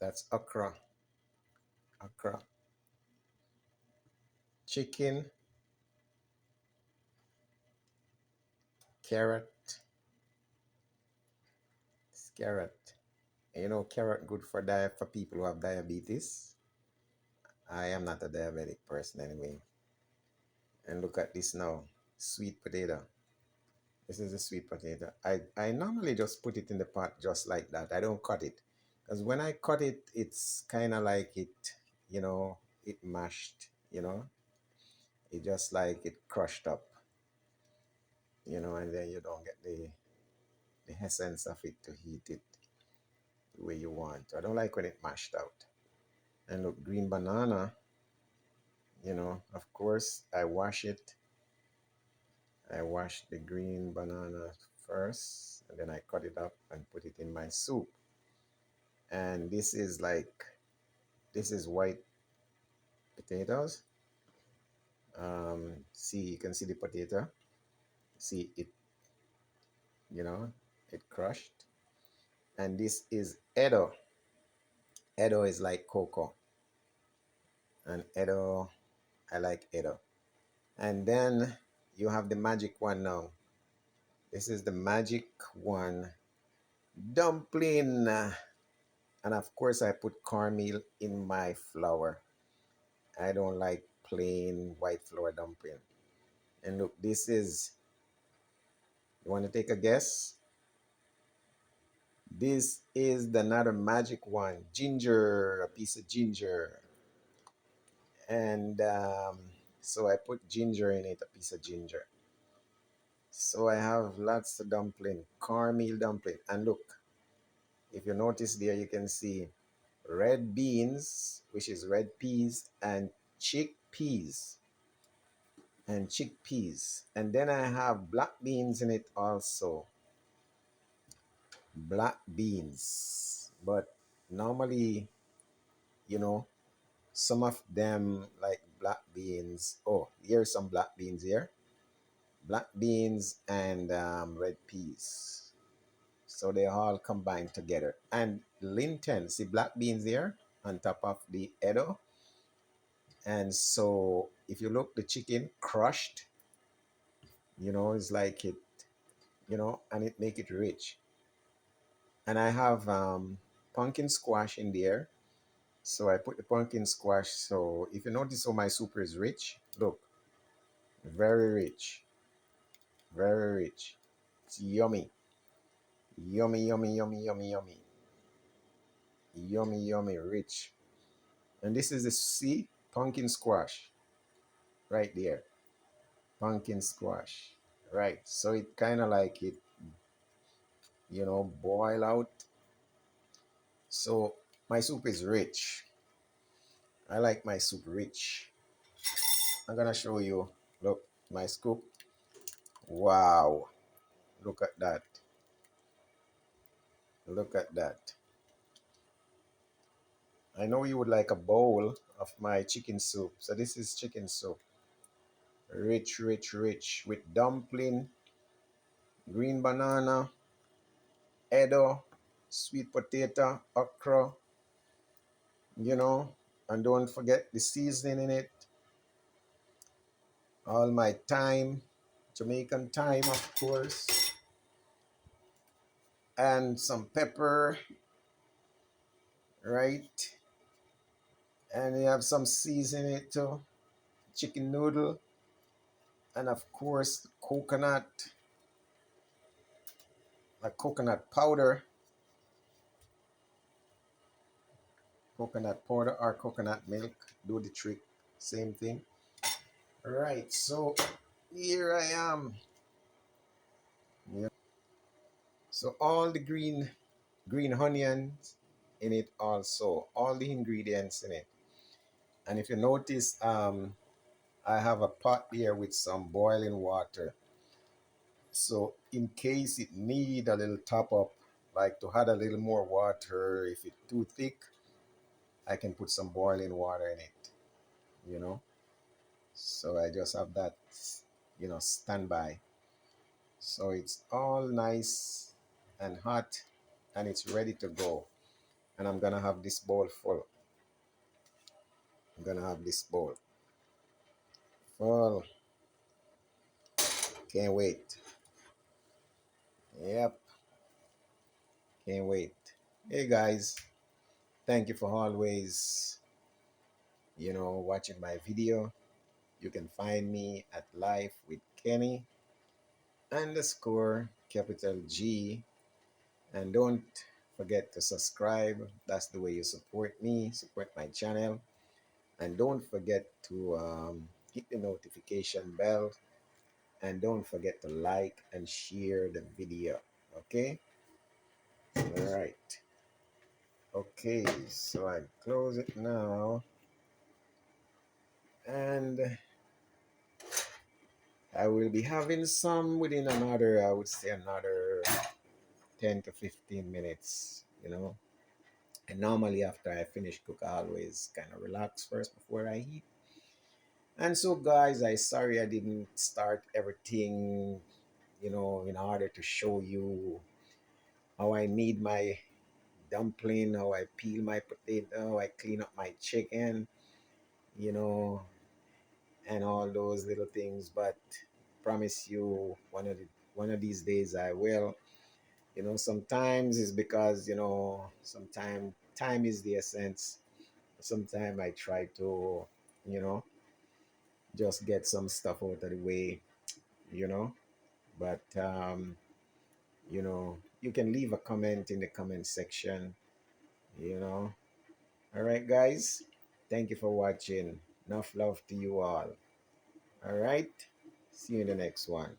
That's okra, okra, chicken, carrot, carrot. You know, carrot good for diet for people who have diabetes. I am not a diabetic person anyway. And look at this now, sweet potato. This is a sweet potato. I normally just put it in the pot just like that. I don't cut it. Because when I cut it, it's kind of like you know, it mashed, you know. It just like it crushed up, you know, and then you don't get the essence of it to heat it the way you want. I don't like when it mashed out. And look, green banana, you know, of course, I wash it. I wash the green banana first, and then I cut it up and put it in my soup. And this is white potatoes. See, you can see the potato. See it, you know, it crushed. And this is Edo. Edo is like cocoa. And Edo, I like Edo. And then you have the magic one now. This is the magic one. Dumpling. And of course, I put cornmeal in my flour. I don't like plain white flour dumpling. And look, this is, you want to take a guess? This is the another magic one. Ginger, a piece of ginger. And so I put ginger in it, a piece of ginger. So I have lots of dumpling, cornmeal dumpling. And look, if you notice there, you can see red beans, which is red peas, and chickpeas. And chickpeas. And then I have black beans in it also. Black beans. But normally, you know, some of them like black beans. Oh, here's some black beans here. Black beans and red peas. So they all combined together. And linten, see black beans here on top of the edo. And so if you look, the chicken crushed, you know, it's like it, you know, and it make it rich. And I have pumpkin squash in there. So I put the pumpkin squash. So if you notice how my soup is rich, look, very rich, very rich. It's yummy, yummy, yummy, yummy, yummy, yummy, yummy, yummy, rich. And this is the see pumpkin squash right there, pumpkin squash, right? So it kind of like it, you know, boil out. So my soup is rich. I like my soup rich. I'm gonna show you. Look, my scoop. Wow, look at that. Look at that. I know you would like a bowl of my chicken soup. So this is chicken soup. Rich, rich, rich with dumpling, green banana, edo, sweet potato, okra, you know, and don't forget the seasoning in it. All my thyme, Jamaican thyme, of course, and some pepper, right? And you have some seasoning in it too, chicken noodle, and of course, coconut, like coconut powder, coconut powder or coconut milk, do the trick, same thing. Right, so here I am. Yeah. So all the green onions in it also, all the ingredients in it. And if you notice, I have a pot here with some boiling water. So in case it need a little top up, like to add a little more water, if it's too thick, I can put some boiling water in it, you know. So I just have that, you know, standby. So it's all nice and hot and it's ready to go. and I'm gonna have this bowl full. I'm gonna have this bowl full. Can't wait. Yep, can't wait. Hey guys, thank you for always, watching my video. You can find me at Life with Kenny underscore capital G. And don't forget to subscribe. That's the way you support me, support my channel. And don't forget to hit the notification bell. And don't forget to like and share the video. Okay? All right. Okay, so I close it now. And I will be having some within another, I would say another 10 to 15 minutes, And normally after I finish cook, I always kind of relax first before I eat. And so guys, I sorry I didn't start everything, in order to show you how I made my dumpling, how I peel my potato, how I clean up my chicken, you know, and all those little things. But promise you, one of these days I will. Sometimes it's because sometimes time is the essence. Sometimes I try to, you know, just get some stuff out of the way, you know. But you can leave a comment in the comment section, you know. All right, guys. Thank you for watching. Enough love to you all. All right. See you in the next one.